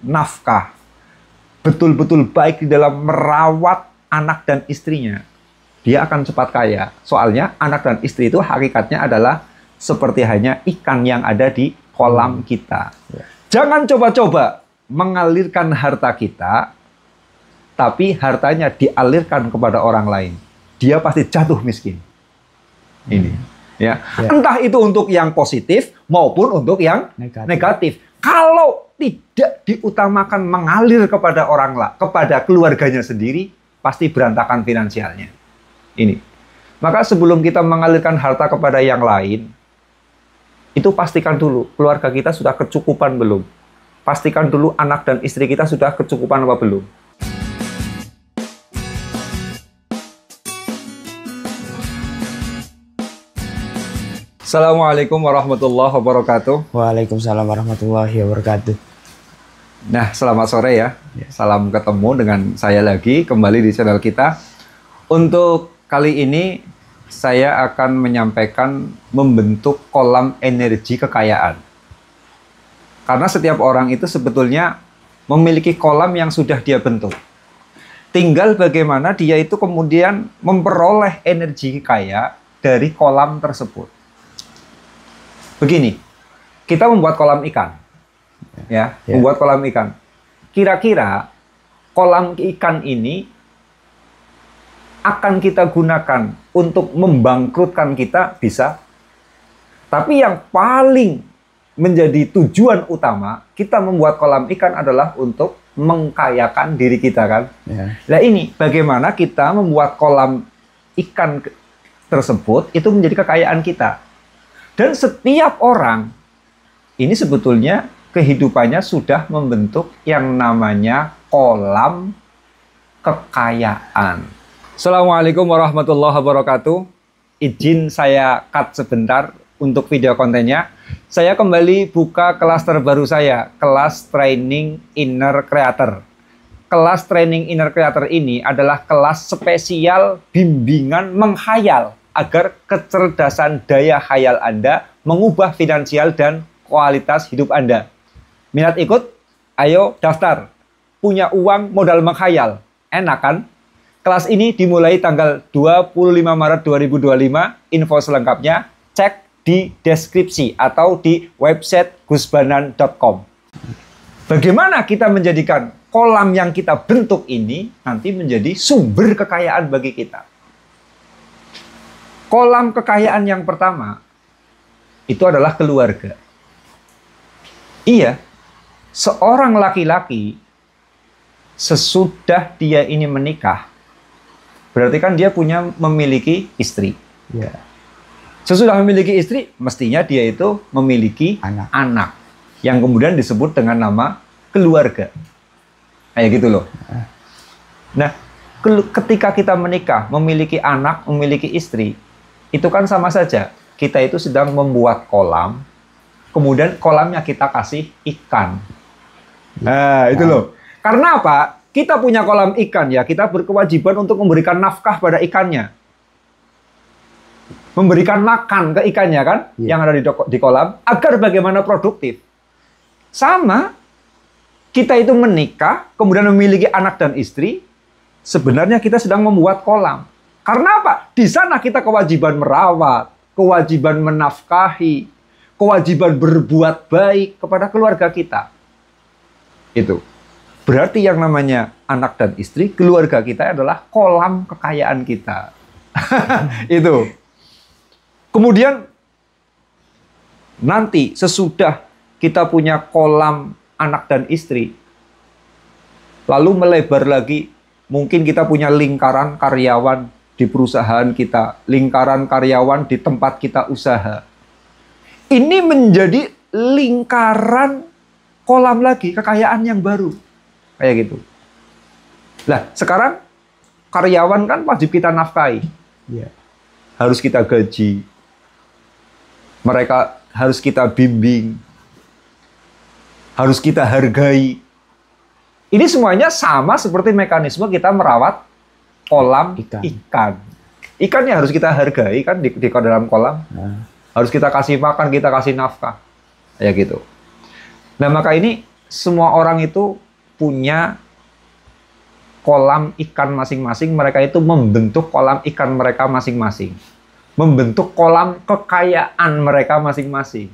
nafkah, betul-betul baik di dalam merawat anak dan istrinya, dia akan cepat kaya. Soalnya anak dan istri itu hakikatnya adalah seperti hanya ikan yang ada di kolam kita. Jangan coba-coba mengalirkan harta kita, tapi hartanya dialirkan kepada orang lain. Dia pasti jatuh miskin. Ini, ya. Entah itu untuk yang positif maupun untuk yang negatif. Kalau tidak diutamakan mengalir kepada orang lain, kepada keluarganya sendiri, pasti berantakan finansialnya. Ini. Maka sebelum kita mengalirkan harta kepada yang lain, itu pastikan dulu keluarga kita sudah kecukupan belum. Pastikan dulu anak dan istri kita sudah kecukupan apa belum. Assalamualaikum warahmatullahi wabarakatuh. Waalaikumsalam warahmatullahi wabarakatuh. Nah, selamat sore ya. Salam ketemu dengan saya lagi kembali di channel kita. Untuk kali ini saya akan menyampaikan membentuk kolam energi kekayaan. Karena setiap orang itu sebetulnya memiliki kolam yang sudah dia bentuk. Tinggal bagaimana dia itu kemudian memperoleh energi kaya dari kolam tersebut. Begini, kita membuat kolam ikan. Membuat kolam ikan. Kira-kira kolam ikan ini akan kita gunakan untuk membangkrutkan kita, bisa. Tapi yang paling menjadi tujuan utama kita membuat kolam ikan adalah untuk mengkayakan diri kita, kan? Nah ini bagaimana kita membuat kolam ikan tersebut itu menjadi kekayaan kita. Dan setiap orang ini sebetulnya kehidupannya sudah membentuk yang namanya kolam kekayaan. Assalamualaikum warahmatullahi wabarakatuh. Izin saya cut sebentar untuk video kontennya. Saya kembali buka kelas terbaru saya, kelas Training Inner Creator. Kelas Training Inner Creator ini adalah kelas spesial bimbingan menghayal agar kecerdasan daya khayal Anda mengubah finansial dan kualitas hidup Anda. Minat ikut? Ayo daftar. Punya uang modal menghayal. Enak kan? Kelas ini dimulai tanggal 25 Maret 2025. Info selengkapnya cek di deskripsi atau di website gusbanan.com. Bagaimana kita menjadikan kolam yang kita bentuk ini nanti menjadi sumber kekayaan bagi kita? Kolam kekayaan yang pertama itu adalah keluarga. Iya, seorang laki-laki sesudah dia ini menikah, berarti kan dia memiliki istri. Sesudah memiliki istri, mestinya dia itu memiliki anak yang kemudian disebut dengan nama keluarga. Kayak gitu loh. Nah, ketika kita menikah, memiliki anak, memiliki istri, itu kan sama saja. Kita itu sedang membuat kolam, kemudian kolamnya kita kasih ikan. Nah, itu loh. Karena apa? Kita punya kolam ikan ya, kita berkewajiban untuk memberikan nafkah pada ikannya. Memberikan makan ke ikannya kan, yang ada di kolam, agar bagaimana produktif. Sama, kita itu menikah, kemudian memiliki anak dan istri, sebenarnya kita sedang membuat kolam. Karena apa? Di sana kita kewajiban merawat, kewajiban menafkahi, kewajiban berbuat baik kepada keluarga kita. Itu. Berarti yang namanya anak dan istri, keluarga kita adalah kolam kekayaan kita. Itu. Kemudian nanti sesudah kita punya kolam anak dan istri, lalu melebar lagi, mungkin kita punya lingkaran karyawan di perusahaan kita, lingkaran karyawan di tempat kita usaha. Ini menjadi lingkaran kolam lagi, kekayaan yang baru. Kayak gitu. Nah, sekarang karyawan kan wajib kita nafkahi. Harus kita gaji. Mereka harus kita bimbing. Harus kita hargai. Ini semuanya sama seperti mekanisme kita merawat kolam ikan. Ikannya harus kita hargai kan di dalam kolam. Harus kita kasih makan, kita kasih nafkah. Ya gitu. Nah, maka ini semua orang itu punya kolam ikan masing-masing, mereka itu membentuk kolam ikan mereka masing-masing. Membentuk kolam kekayaan mereka masing-masing.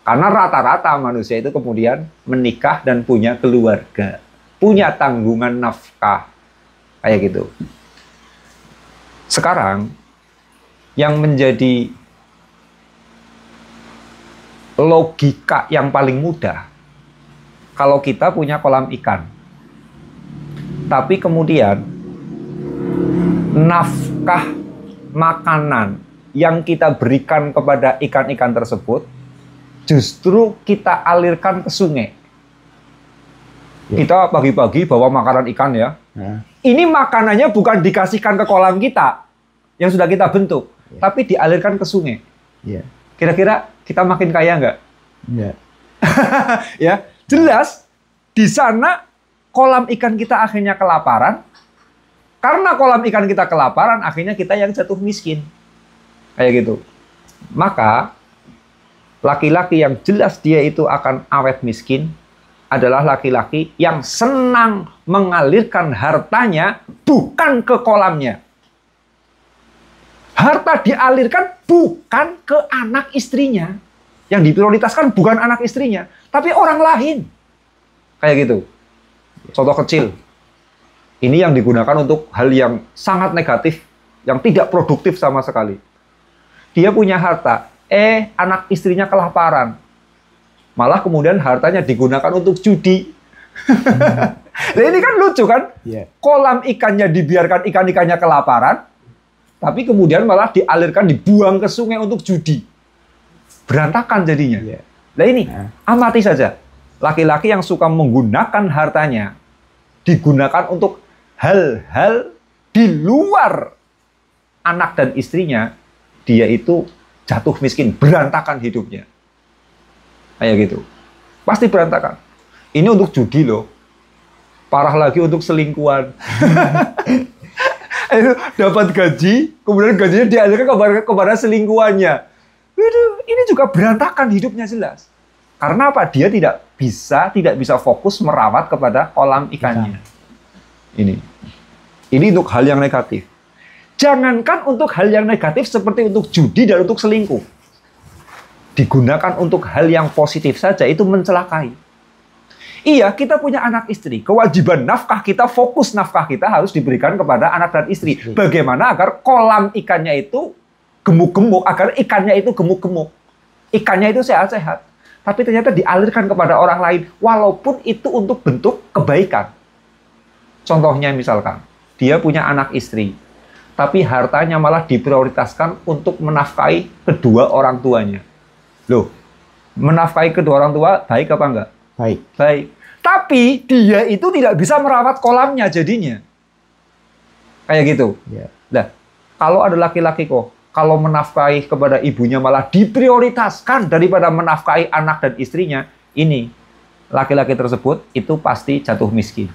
Karena rata-rata manusia itu kemudian menikah dan punya keluarga. Punya tanggungan nafkah. Kayak gitu. Sekarang, yang menjadi logika yang paling mudah, kalau kita punya kolam ikan, tapi kemudian nafkah makanan yang kita berikan kepada ikan-ikan tersebut justru kita alirkan ke sungai. Kita pagi-pagi bawa makanan ikan ya. Ini makanannya bukan dikasihkan ke kolam kita yang sudah kita bentuk, tapi dialirkan ke sungai. Kira-kira kita makin kaya nggak? Ya, jelas di sana kolam ikan kita akhirnya kelaparan. Karena kolam ikan kita kelaparan, akhirnya kita yang jatuh miskin. Kayak gitu. Maka laki-laki yang jelas dia itu akan awet miskin adalah laki-laki yang senang mengalirkan hartanya bukan ke kolamnya. Harta dialirkan bukan ke anak istrinya. Yang diprioritaskan bukan anak istrinya, tapi orang lain. Kayak gitu. Contoh kecil. Ini yang digunakan untuk hal yang sangat negatif, yang tidak produktif sama sekali. Dia punya harta, anak istrinya kelaparan. Malah kemudian hartanya digunakan untuk judi. Nah ini kan lucu kan? Kolam ikannya dibiarkan ikan-ikannya kelaparan, tapi kemudian malah dialirkan, dibuang ke sungai untuk judi. Berantakan jadinya. Nah ini, amati saja. Laki-laki yang suka menggunakan hartanya, digunakan untuk hal-hal di luar anak dan istrinya, dia itu jatuh miskin, berantakan hidupnya. Kayak gitu. Pasti berantakan. Ini untuk judi loh. Parah lagi untuk selingkuhan. Dapat gaji, kemudian gajinya dialirkan kepada selingkuhannya. Ini juga berantakan hidupnya jelas. Karena apa? Dia tidak bisa fokus merawat kepada kolam ikannya. Ini untuk hal yang negatif. Jangankan untuk hal yang negatif seperti untuk judi dan untuk selingkuh. Digunakan untuk hal yang positif saja itu mencelakai. Iya, kita punya anak istri. Kewajiban nafkah kita, fokus nafkah kita harus diberikan kepada anak dan istri. Bagaimana agar kolam ikannya itu gemuk-gemuk, agar ikannya itu gemuk-gemuk. Ikannya itu sehat-sehat. Tapi ternyata dialirkan kepada orang lain, walaupun itu untuk bentuk kebaikan. Contohnya misalkan, dia punya anak istri, tapi hartanya malah diprioritaskan untuk menafkahi kedua orang tuanya. Loh, menafkahi kedua orang tua baik apa enggak? Baik. Tapi dia itu tidak bisa merawat kolamnya jadinya. Kayak gitu. Nah, kalau ada laki-laki kok, kalau menafkahi kepada ibunya malah diprioritaskan daripada menafkahi anak dan istrinya, ini laki-laki tersebut itu pasti jatuh miskin.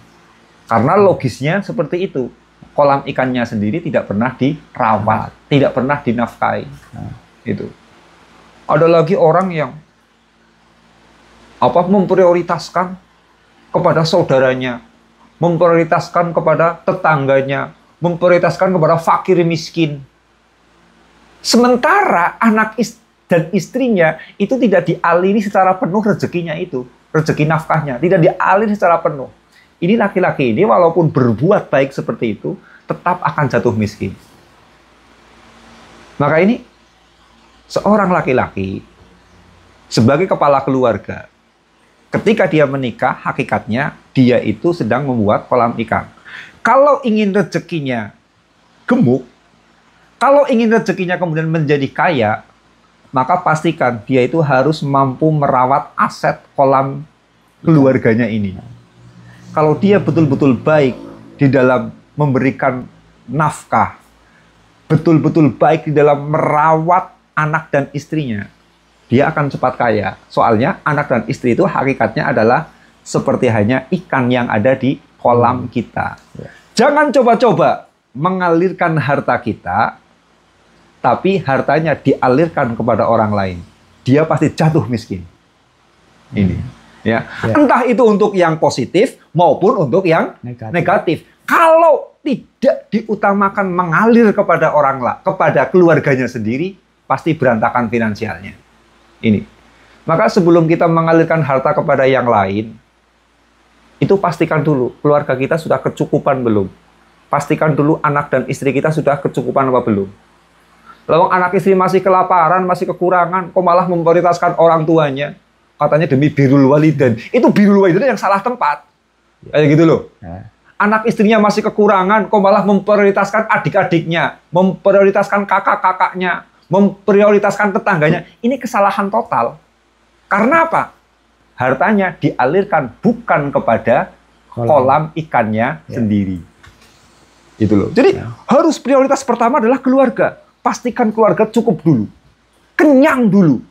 Karena logisnya seperti itu. Kolam ikannya sendiri tidak pernah dirawat, tidak pernah dinafkahi. Itu. Ada lagi orang yang memprioritaskan kepada saudaranya, memprioritaskan kepada tetangganya, memprioritaskan kepada fakir miskin. Sementara anak dan istrinya itu tidak dialiri secara penuh rezekinya itu, rezeki nafkahnya, tidak dialiri secara penuh. Ini laki-laki ini walaupun berbuat baik seperti itu, tetap akan jatuh miskin. Maka ini, seorang laki-laki sebagai kepala keluarga, ketika dia menikah, hakikatnya dia itu sedang membuat kolam ikan. Kalau ingin rezekinya gemuk, kalau ingin rezekinya kemudian menjadi kaya, maka pastikan dia itu harus mampu merawat aset kolam keluarganya ini. Kalau dia betul-betul baik di dalam memberikan nafkah, betul-betul baik di dalam merawat anak dan istrinya, dia akan cepat kaya. Soalnya anak dan istri itu hakikatnya adalah seperti hanya ikan yang ada di kolam kita. Jangan coba-coba mengalirkan harta kita, tapi hartanya dialirkan kepada orang lain. Dia pasti jatuh miskin. Ini. Ya. Entah itu untuk yang positif maupun untuk yang negatif. Kalau tidak diutamakan mengalir kepada orang lain, kepada keluarganya sendiri, pasti berantakan finansialnya. Ini. Maka sebelum kita mengalirkan harta kepada yang lain, itu pastikan dulu keluarga kita sudah kecukupan belum. Pastikan dulu anak dan istri kita sudah kecukupan apa belum. Lawang anak istri masih kelaparan, masih kekurangan, kok malah memprioritaskan orang tuanya. Katanya demi birrul walidain. Itu birrul walidain yang salah tempat. Kayak gitu loh. Anak istrinya masih kekurangan, kok malah memprioritaskan adik-adiknya, memprioritaskan kakak-kakaknya, memprioritaskan tetangganya. Ini kesalahan total. Karena apa? Hartanya dialirkan bukan kepada kolam ikannya sendiri. Gitu loh. Jadi harus prioritas pertama adalah keluarga. Pastikan keluarga cukup dulu. Kenyang dulu.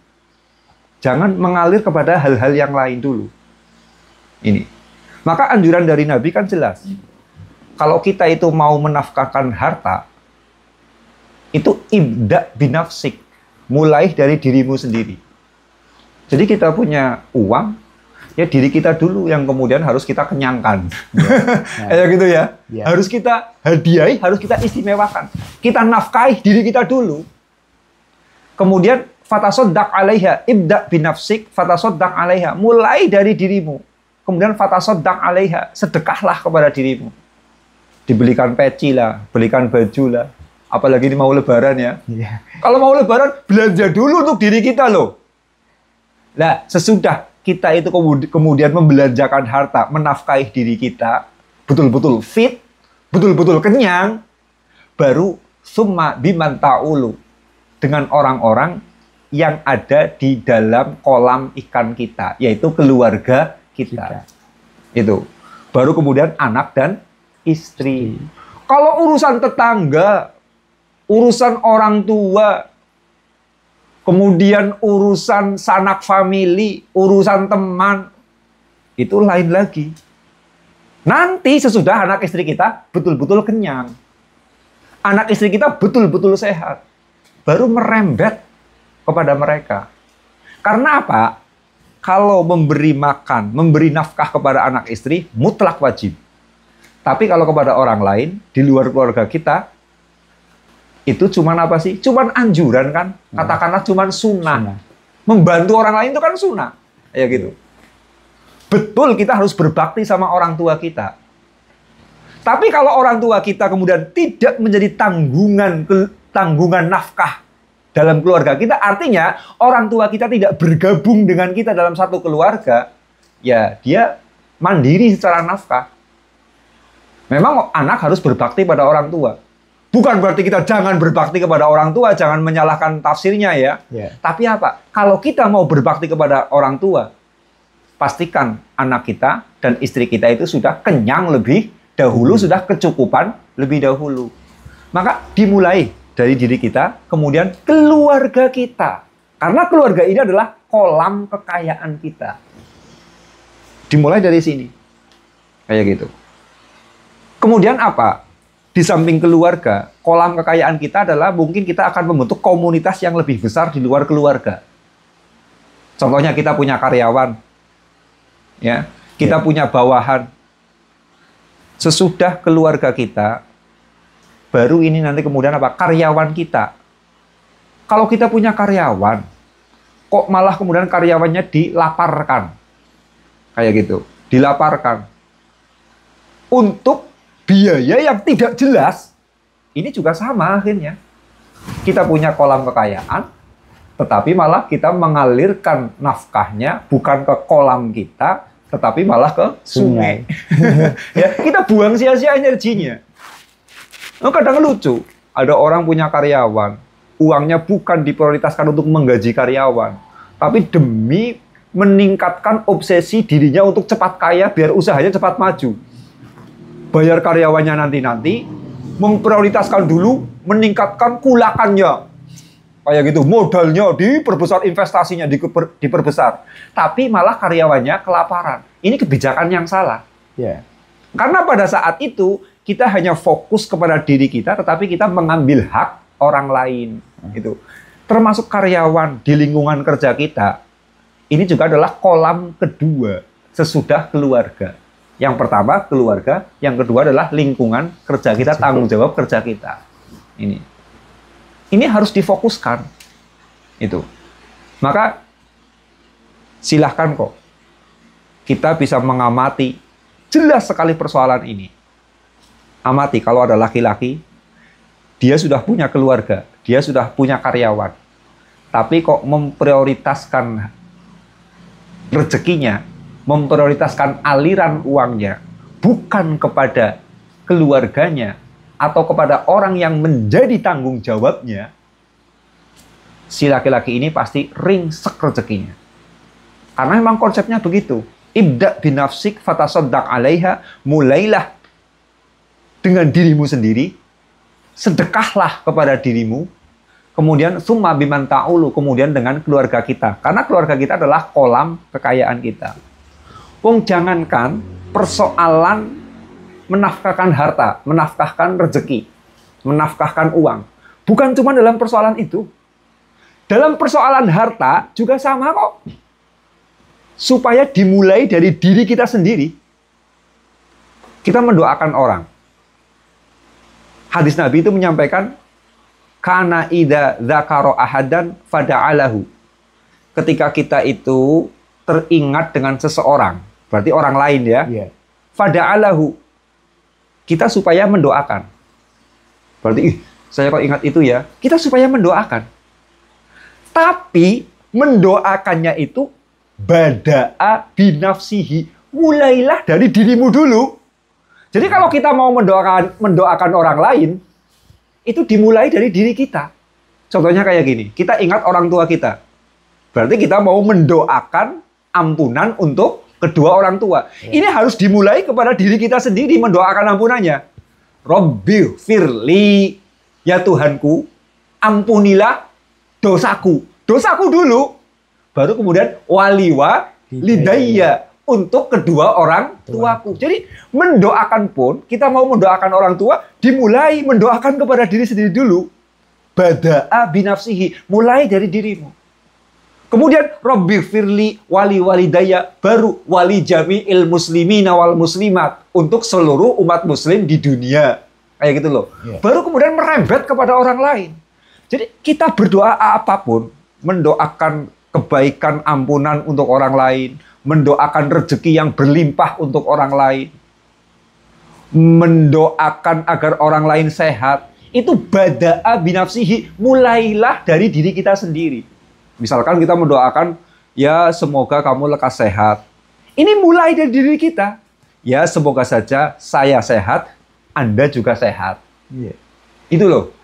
Jangan mengalir kepada hal-hal yang lain dulu. Ini. Maka anjuran dari Nabi kan jelas. Kalau kita itu mau menafkahkan harta, itu ibda binafsik. Mulai dari dirimu sendiri. Jadi kita punya uang, ya diri kita dulu yang kemudian harus kita kenyangkan. Kayak gitu ya. Harus kita hadiahi, harus kita istimewakan. Kita nafkahi diri kita dulu. Kemudian fatasoddaq alaiha, ibda binafsik, fatasoddaq alaiha. Mulai dari dirimu. Kemudian fatasoddaq alaiha, sedekahlah kepada dirimu. Dibelikan peci lah, belikan baju lah. Apalagi ini mau lebaran ya. Kalau mau lebaran, belanja dulu untuk diri kita loh. Nah, sesudah kita itu kemudian membelanjakan harta, menafkahi diri kita, betul-betul fit, betul-betul kenyang, baru summa biman ta'ulu, dengan orang-orang yang ada di dalam kolam ikan kita, yaitu keluarga kita. Itu. Baru kemudian anak dan istri. Kalau urusan tetangga, urusan orang tua, kemudian urusan sanak famili, urusan teman, itu lain lagi. Nanti sesudah anak istri kita betul-betul kenyang, anak istri kita betul-betul sehat, baru merembet kepada mereka. Karena apa? Kalau memberi makan, memberi nafkah kepada anak istri, mutlak wajib. Tapi kalau kepada orang lain, di luar keluarga kita, itu cuman apa sih? Cuman anjuran kan? Katakanlah cuman sunnah. Membantu orang lain itu kan sunnah. Ya gitu. Betul kita harus berbakti sama orang tua kita. Tapi kalau orang tua kita kemudian tidak menjadi tanggungan nafkah dalam keluarga kita, artinya orang tua kita tidak bergabung dengan kita dalam satu keluarga, ya dia mandiri secara nafkah. Memang anak harus berbakti pada orang tua. Bukan berarti kita jangan berbakti kepada orang tua, jangan menyalahkan tafsirnya ya. Tapi apa? Kalau kita mau berbakti kepada orang tua, pastikan anak kita dan istri kita itu sudah kenyang lebih dahulu, sudah kecukupan lebih dahulu. Maka dimulai dari diri kita, kemudian keluarga kita. Karena keluarga ini adalah kolam kekayaan kita. Dimulai dari sini. Kayak gitu. Kemudian apa? Di samping keluarga, kolam kekayaan kita adalah mungkin kita akan membentuk komunitas yang lebih besar di luar keluarga. Contohnya kita punya karyawan, ya, kita punya bawahan. Sesudah keluarga kita, baru ini nanti kemudian apa? Karyawan kita. Kalau kita punya karyawan, kok malah kemudian karyawannya dilaparkan, kayak gitu, dilaparkan untuk biaya yang tidak jelas. Ini juga sama akhirnya. Kita punya kolam kekayaan, tetapi malah kita mengalirkan nafkahnya bukan ke kolam kita, tetapi malah ke sungai. Ya, kita buang sia-sia energinya. Kadang lucu, ada orang punya karyawan, uangnya bukan diprioritaskan untuk menggaji karyawan, tapi demi meningkatkan obsesi dirinya untuk cepat kaya biar usahanya cepat maju. Bayar karyawannya nanti-nanti, memprioritaskan dulu, meningkatkan kulakannya. Kayak gitu, modalnya diperbesar, investasinya diperbesar. Tapi malah karyawannya kelaparan. Ini kebijakan yang salah. Karena pada saat itu, kita hanya fokus kepada diri kita, tetapi kita mengambil hak orang lain. Gitu. Termasuk karyawan di lingkungan kerja kita. Ini juga adalah kolam kedua sesudah keluarga. Yang pertama keluarga, yang kedua adalah lingkungan kerja kita, tanggung jawab kerja kita. Ini harus difokuskan. Itu. Maka silahkan kok kita bisa mengamati jelas sekali persoalan ini. Amati kalau ada laki-laki, dia sudah punya keluarga, dia sudah punya karyawan, tapi kok memprioritaskan rezekinya, memprioritaskan aliran uangnya, bukan kepada keluarganya atau kepada orang yang menjadi tanggung jawabnya, si laki-laki ini pasti ringsek rezekinya. Karena memang konsepnya begitu. Ibda binafsik fatasaddaq alaiha, mulailah dengan dirimu sendiri, sedekahlah kepada dirimu, kemudian summa biman ta'ulu, kemudian dengan keluarga kita. Karena keluarga kita adalah kolam kekayaan kita. Jangankan persoalan menafkahkan harta, menafkahkan rezeki, menafkahkan uang. Bukan cuma dalam persoalan itu. Dalam persoalan harta juga sama kok. Supaya dimulai dari diri kita sendiri. Kita mendoakan orang. Hadis Nabi itu menyampaikan, kana idza dzakara ahadan fada'alahu. Ketika kita itu teringat dengan seseorang, berarti orang lain ya. Fada'alahu. Kita supaya mendoakan. Berarti saya kok ingat itu ya. Kita supaya mendoakan. Tapi mendoakannya itu bada'a binafsihi. Mulailah dari dirimu dulu. Jadi kalau kita mau mendoakan orang lain, itu dimulai dari diri kita. Contohnya kayak gini, kita ingat orang tua kita. Berarti kita mau mendoakan ampunan untuk kedua orang tua. Ini harus dimulai kepada diri kita sendiri, mendoakan ampunannya. Robbi firli, ya Tuhanku, ampunilah dosaku. Dosaku dulu. Baru kemudian waliwa lidayya, untuk kedua orang tuaku. Jadi mendoakan pun, kita mau mendoakan orang tua, dimulai mendoakan kepada diri sendiri dulu. Bada'a binafsihi, mulai dari dirimu. Kemudian Rabbi firli wali walidayya, baru wali jami'il muslimina wal muslimat, untuk seluruh umat muslim di dunia. Kayak gitu loh. Baru kemudian merembet kepada orang lain. Jadi kita berdoa apapun, mendoakan kebaikan, ampunan untuk orang lain, mendoakan rezeki yang berlimpah untuk orang lain, mendoakan agar orang lain sehat, itu bada'a binafsihi, mulailah dari diri kita sendiri. Misalkan kita mendoakan, ya semoga kamu lekas sehat. Ini mulai dari diri kita. Ya semoga saja saya sehat, Anda juga sehat. Itu loh.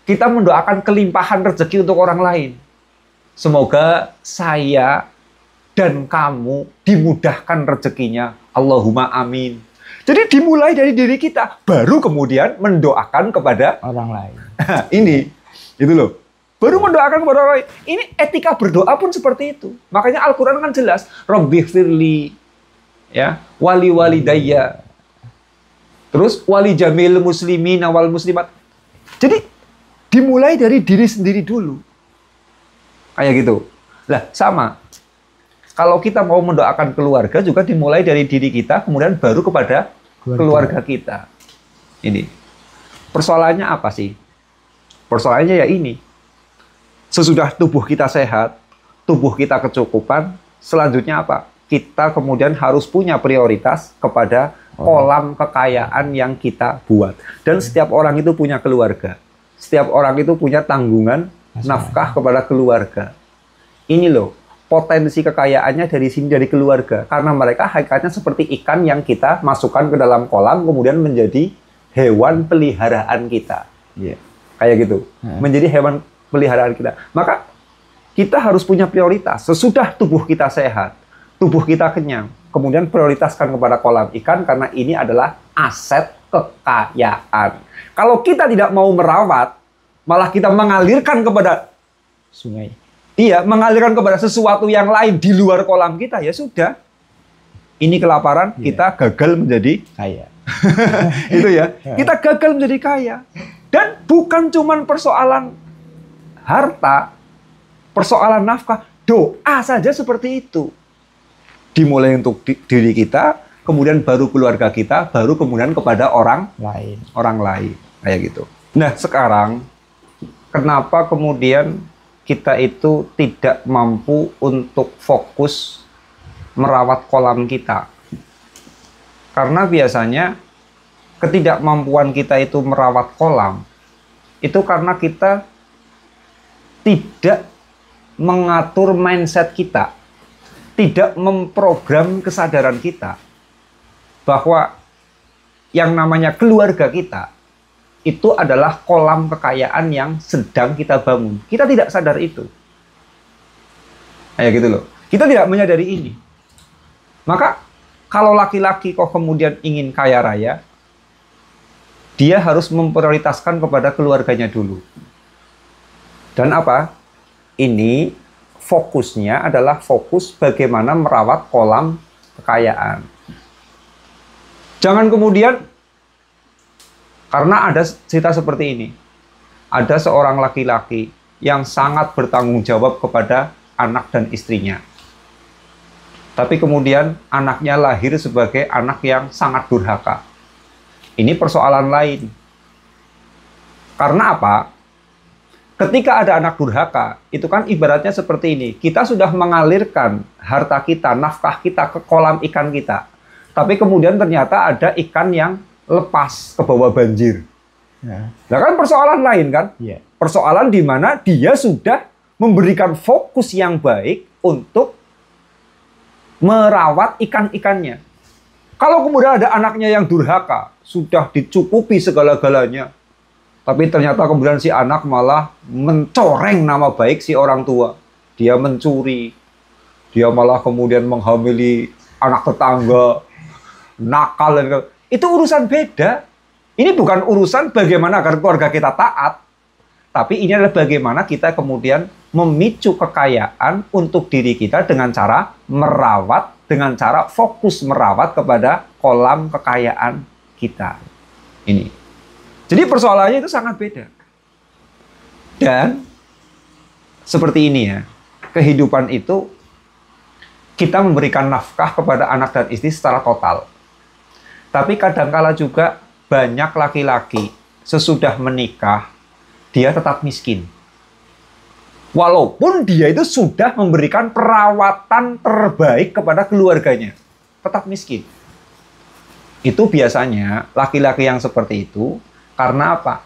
Kita mendoakan kelimpahan rezeki untuk orang lain. Semoga saya dan kamu dimudahkan rezekinya. Allahumma amin. Jadi dimulai dari diri kita, baru kemudian mendoakan kepada orang lain. Ini, itu loh. Baru mendoakan kepada orang lain. Ini etika berdoa pun seperti itu. Makanya Al-Quran kan jelas. Rabbi firli, ya, wali walidayya. Terus wali jamil muslimin wal muslimat. Jadi dimulai dari diri sendiri dulu. Kayak gitu. Lah, sama. Kalau kita mau mendoakan keluarga juga dimulai dari diri kita, kemudian baru kepada keluarga kita. Ini. Persoalannya apa sih? Persoalannya ya ini. Sesudah tubuh kita sehat, tubuh kita kecukupan, selanjutnya apa? Kita kemudian harus punya prioritas kepada kolam kekayaan yang kita buat. Dan setiap orang itu punya keluarga. Setiap orang itu punya tanggungan nafkah kepada keluarga. Ini loh, potensi kekayaannya dari sini, dari keluarga. Karena mereka hakikatnya seperti ikan yang kita masukkan ke dalam kolam, kemudian menjadi hewan peliharaan kita. Kayak gitu. Menjadi hewan peliharaan kita. Maka kita harus punya prioritas. Sesudah tubuh kita sehat, tubuh kita kenyang, kemudian prioritaskan kepada kolam ikan, karena ini adalah aset kekayaan. Kalau kita tidak mau merawat, malah kita mengalirkan kepada sungai. Iya, mengalirkan kepada sesuatu yang lain di luar kolam kita, ya sudah. Ini kelaparan, kita gagal menjadi kaya. Itu ya, kita gagal menjadi kaya. Dan bukan cuma persoalan harta, persoalan nafkah, Doa saja seperti itu. Dimulai untuk diri kita, kemudian baru keluarga kita, baru kemudian kepada orang lain. Kayak gitu. Nah, sekarang kenapa kemudian kita itu tidak mampu untuk fokus merawat kolam kita? Karena biasanya ketidakmampuan kita itu merawat kolam itu karena kita tidak mengatur mindset kita, tidak memprogram kesadaran kita bahwa yang namanya keluarga kita itu adalah kolam kekayaan yang sedang kita bangun. Kita tidak sadar itu. Kayak gitu loh. Kita tidak menyadari ini. Maka kalau laki-laki kok kemudian ingin kaya raya, dia harus memprioritaskan kepada keluarganya dulu. Dan apa? Ini fokusnya adalah fokus bagaimana merawat kolam kekayaan. Jangan kemudian, karena ada cerita seperti ini. Ada seorang laki-laki yang sangat bertanggung jawab kepada anak dan istrinya. Tapi kemudian anaknya lahir sebagai anak yang sangat durhaka. Ini persoalan lain. Karena apa? Ketika ada anak durhaka, itu kan ibaratnya seperti ini. Kita sudah mengalirkan harta kita, nafkah kita ke kolam ikan kita. Tapi kemudian ternyata ada ikan yang lepas ke bawah banjir. Nah kan persoalan lain kan? Persoalan di mana dia sudah memberikan fokus yang baik untuk merawat ikan-ikannya. Kalau kemudian ada anaknya yang durhaka, sudah dicukupi segala-galanya, tapi ternyata kemudian si anak malah mencoreng nama baik si orang tua. Dia mencuri, dia malah kemudian menghamili anak tetangga, nakal, dan itu urusan beda. Ini bukan urusan bagaimana agar keluarga kita taat, tapi ini adalah bagaimana kita kemudian memicu kekayaan untuk diri kita dengan cara merawat, dengan cara fokus merawat kepada kolam kekayaan kita. Ini. Jadi persoalannya itu sangat beda. Dan seperti ini ya, kehidupan itu kita memberikan nafkah kepada anak dan istri secara total. Tapi kadangkala juga banyak laki-laki sesudah menikah, dia tetap miskin. Walaupun dia itu sudah memberikan perawatan terbaik kepada keluarganya, tetap miskin. Itu biasanya laki-laki yang seperti itu, karena apa?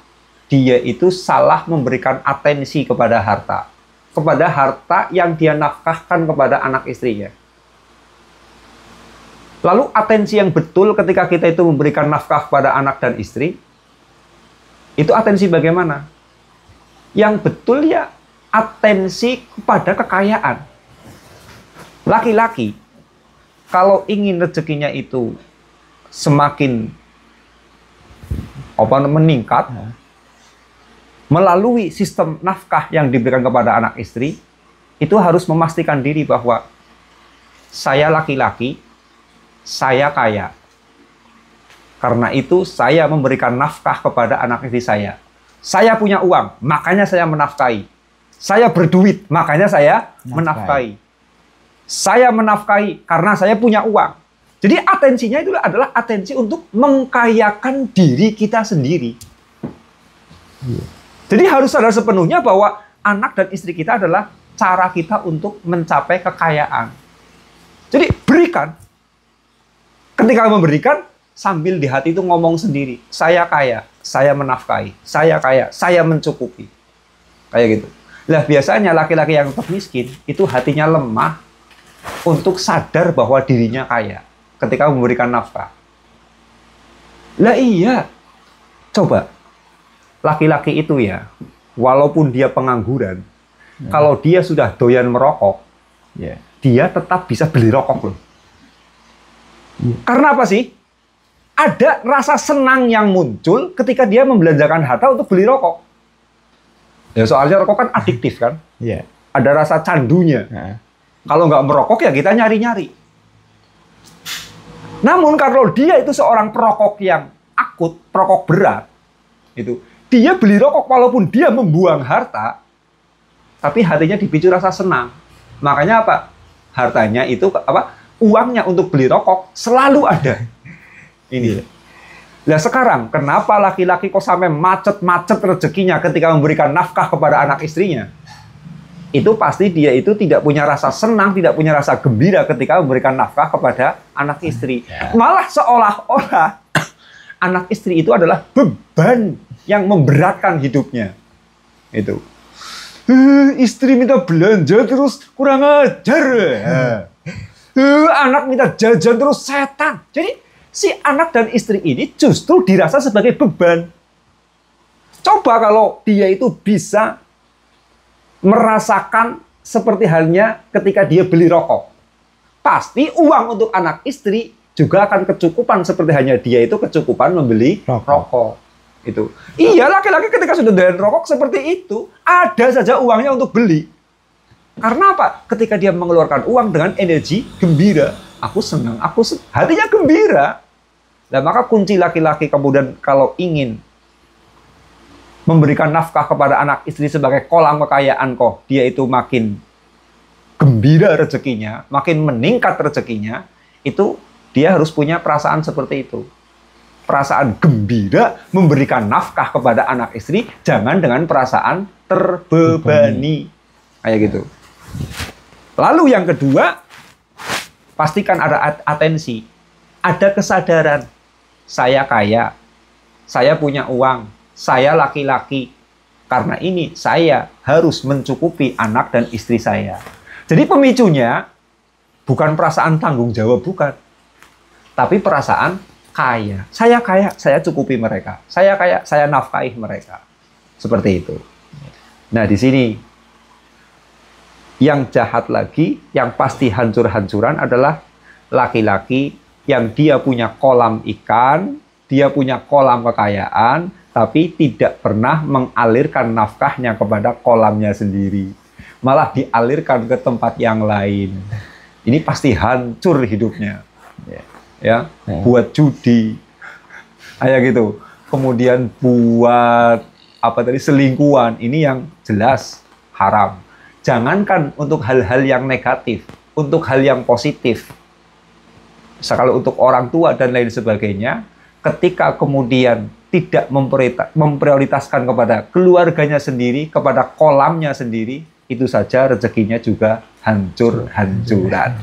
Dia itu salah memberikan atensi kepada harta. Kepada harta yang dia nafkahkan kepada anak istrinya. Lalu atensi yang betul ketika kita itu memberikan nafkah kepada anak dan istri, itu atensi bagaimana? Yang betul ya atensi kepada kekayaan. Laki-laki, kalau ingin rezekinya itu semakin meningkat, melalui sistem nafkah yang diberikan kepada anak istri, itu harus memastikan diri bahwa saya laki-laki, saya kaya. Karena itu saya memberikan nafkah kepada anak istri saya. Saya punya uang, makanya saya menafkahi. Saya berduit, makanya saya menafkahi. Saya menafkahi karena saya punya uang. Jadi atensinya itu adalah atensi untuk mengkayakan diri kita sendiri. Jadi harus sadar sepenuhnya bahwa anak dan istri kita adalah cara kita untuk mencapai kekayaan. Jadi berikan. Ketika memberikan, sambil di hati itu ngomong sendiri. Saya kaya, saya menafkahi. Saya kaya, saya mencukupi. Kayak gitu. Lah biasanya laki-laki yang tetap miskin, itu hatinya lemah untuk sadar bahwa dirinya kaya ketika memberikan nafkah. Lah iya. Coba. Laki-laki itu ya, walaupun dia pengangguran, kalau dia sudah doyan merokok, dia tetap bisa beli rokok loh. Karena apa sih? Ada rasa senang yang muncul ketika dia membelanjakan harta untuk beli rokok. Ya soalnya rokok kan adiktif kan? Ada rasa candunya. Kalau nggak merokok ya kita nyari-nyari. Namun kalau dia itu seorang perokok yang akut, perokok berat, itu dia beli rokok walaupun dia membuang harta, tapi hatinya dipicu rasa senang. Makanya apa? Hartanya itu apa? Uangnya untuk beli rokok selalu ada. Ini. Nah sekarang, kenapa laki-laki kok sampai macet-macet rezekinya ketika memberikan nafkah kepada anak istrinya? Itu pasti dia itu tidak punya rasa senang, tidak punya rasa gembira ketika memberikan nafkah kepada anak istri. Malah seolah-olah anak istri itu adalah beban yang memberatkan hidupnya. Itu. Istri minta belanja terus kurang ajar. Anak minta jajan terus setan. Jadi si anak dan istri ini justru dirasa sebagai beban. Coba kalau dia itu bisa merasakan seperti halnya ketika dia beli rokok. Pasti uang untuk anak istri juga akan kecukupan seperti hanya dia itu kecukupan membeli rokok. Itu. Iya, laki-laki ketika sudah doyan rokok seperti itu, ada saja uangnya untuk beli. Karena apa? Ketika dia mengeluarkan uang dengan energi gembira, aku senang, hatinya gembira. Nah, maka kunci laki-laki kemudian kalau ingin memberikan nafkah kepada anak istri sebagai kolam kekayaan kok, dia itu makin gembira rezekinya, makin meningkat rezekinya, itu dia harus punya perasaan seperti itu. Perasaan gembira memberikan nafkah kepada anak istri, jangan dengan perasaan terbebani. Kayak gitu. Lalu yang kedua, pastikan ada atensi. Ada kesadaran. Saya kaya. Saya punya uang. Saya laki-laki. Karena ini saya harus mencukupi anak dan istri saya. Jadi pemicunya bukan perasaan tanggung jawab, bukan. Tapi perasaan kaya, saya cukupi mereka. Saya kaya, saya nafkahi mereka. Seperti itu. Nah, di sini yang jahat lagi, yang pasti hancur-hancuran adalah laki-laki yang dia punya kolam ikan, dia punya kolam kekayaan, tapi tidak pernah mengalirkan nafkahnya kepada kolamnya sendiri. Malah dialirkan ke tempat yang lain. Ini pasti hancur hidupnya. Ya, buat judi, kayak gitu. Kemudian buat selingkuhan, ini yang jelas haram. Jangankan untuk hal-hal yang negatif, untuk hal yang positif. Kalau untuk orang tua dan lain sebagainya, ketika kemudian tidak memprioritaskan kepada keluarganya sendiri, kepada kolamnya sendiri, itu saja rezekinya juga hancur-hancuran.